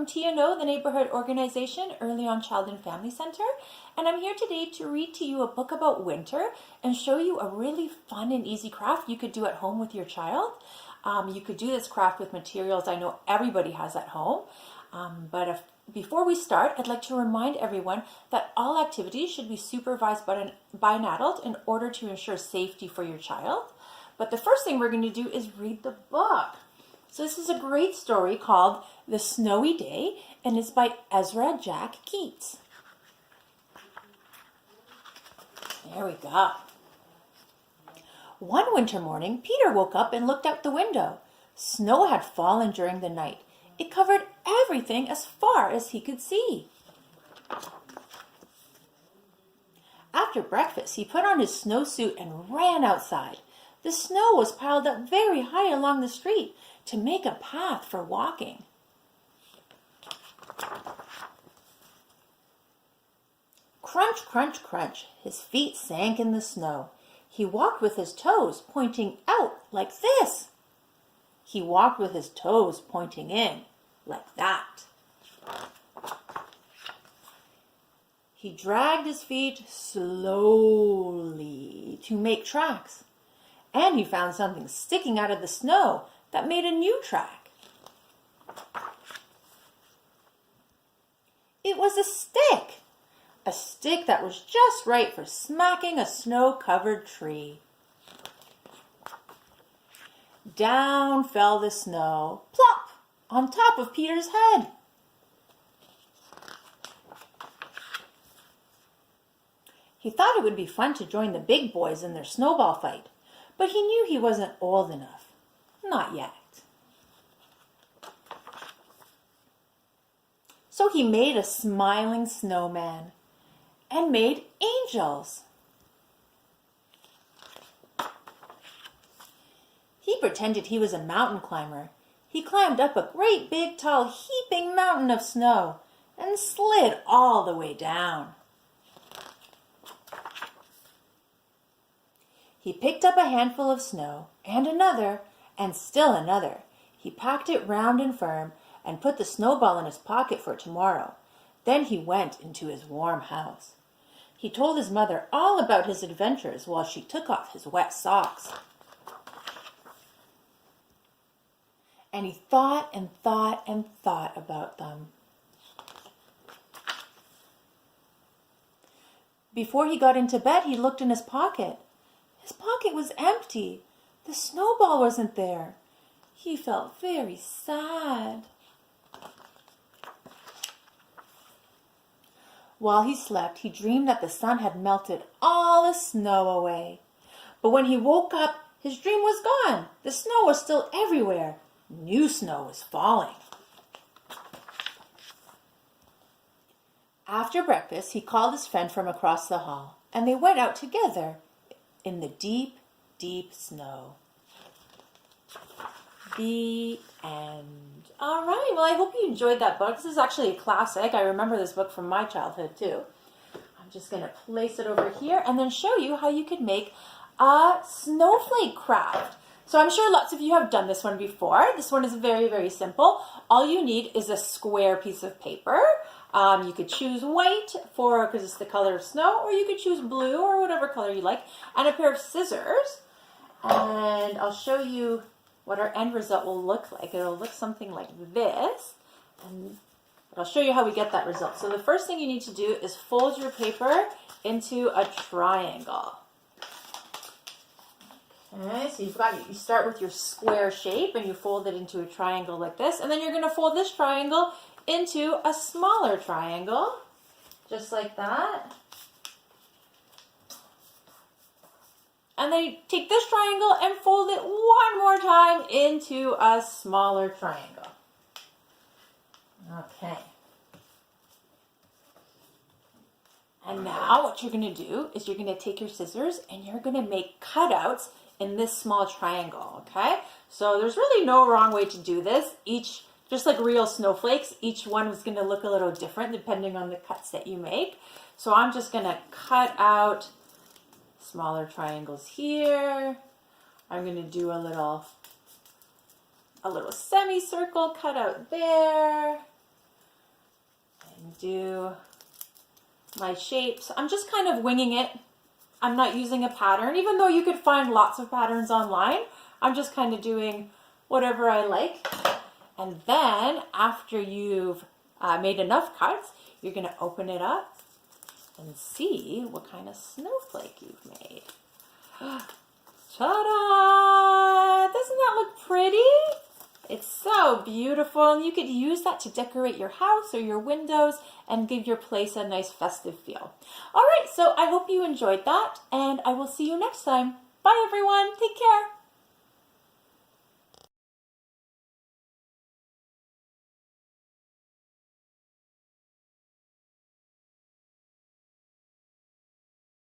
from TNO, the Neighbourhood Organization, Early On Child and Family Center, and I'm here today to read to you a book about winter and show you a really fun and easy craft you could do at home with your child. You could do this craft with materials I know everybody has at home, before we start, I'd like to remind everyone that all activities should be supervised by an adult in order to ensure safety for your child. But the first thing we're going to do is read the book. So this is a great story called The Snowy Day, and it's by Ezra Keats. There we go. One winter morning, Peter woke up and looked out the window. Snow had fallen during the night. It covered everything as far as he could see. After breakfast, he put on his snowsuit and ran outside. The snow was piled up very high along the street to make a path for walking. Crunch, crunch, crunch. His feet sank in the snow. He walked with his toes pointing out like this. He walked with his toes pointing in like that. He dragged his feet slowly to make tracks, and he found something sticking out of the snow that made a new track. It was a stick that was just right for smacking a snow-covered tree. Down fell the snow, plop, on top of Peter's head. He thought it would be fun to join the big boys in their snowball fight, but he knew he wasn't old enough. Not yet. So he made a smiling snowman and made angels. He pretended he was a mountain climber. He climbed up a great big tall heaping mountain of snow and slid all the way down. He picked up a handful of snow and another and still another. He packed it round and firm and put the snowball in his pocket for tomorrow. Then he went into his warm house. He told his mother all about his adventures while she took off his wet socks. And he thought and thought and thought about them. Before he got into bed, he looked in his pocket. His pocket was empty. The snowball wasn't there. He felt very sad. While he slept, he dreamed that the sun had melted all the snow away. But when he woke up, his dream was gone. The snow was still everywhere. New snow was falling. After breakfast, he called his friend from across the hall, and they went out together in the deep, deep snow. The end. All right, well, I hope you enjoyed that book. This is actually a classic. I remember this book from my childhood, too. I'm just going to place it over here and then show you how you could make a snowflake craft. So I'm sure lots of you have done this one before. This one is very, very simple. All you need is a square piece of paper. You could choose white because it's the color of snow, or you could choose blue or whatever color you like, and a pair of scissors. And I'll show you what our end result will look like. It'll look something like this. And I'll show you how we get that result. So the first thing you need to do is fold your paper into a triangle. Okay, so you start with your square shape and you fold it into a triangle like this, and then you're going to fold this triangle into a smaller triangle, just like that. And then you take this triangle and fold it one more time into a smaller triangle. Okay. And now what you're going to do is you're going to take your scissors and you're going to make cutouts in this small triangle, okay? So there's really no wrong way to do this. Just like real snowflakes, each one is going to look a little different depending on the cuts that you make. So I'm just going to cut out smaller triangles here. I'm going to do a little semicircle cut out there. do my shapes. I'm just kind of winging it. I'm not using a pattern, even though you could find lots of patterns online. I'm just kind of doing whatever I like. And then after you've made enough cuts, you're going to open it up and see what kind of snowflake you've made. Ta-da! Doesn't that look pretty? It's so beautiful, and you could use that to decorate your house or your windows and give your place a nice festive feel. All right, so I hope you enjoyed that, and I will see you next time. Bye, everyone. Take care.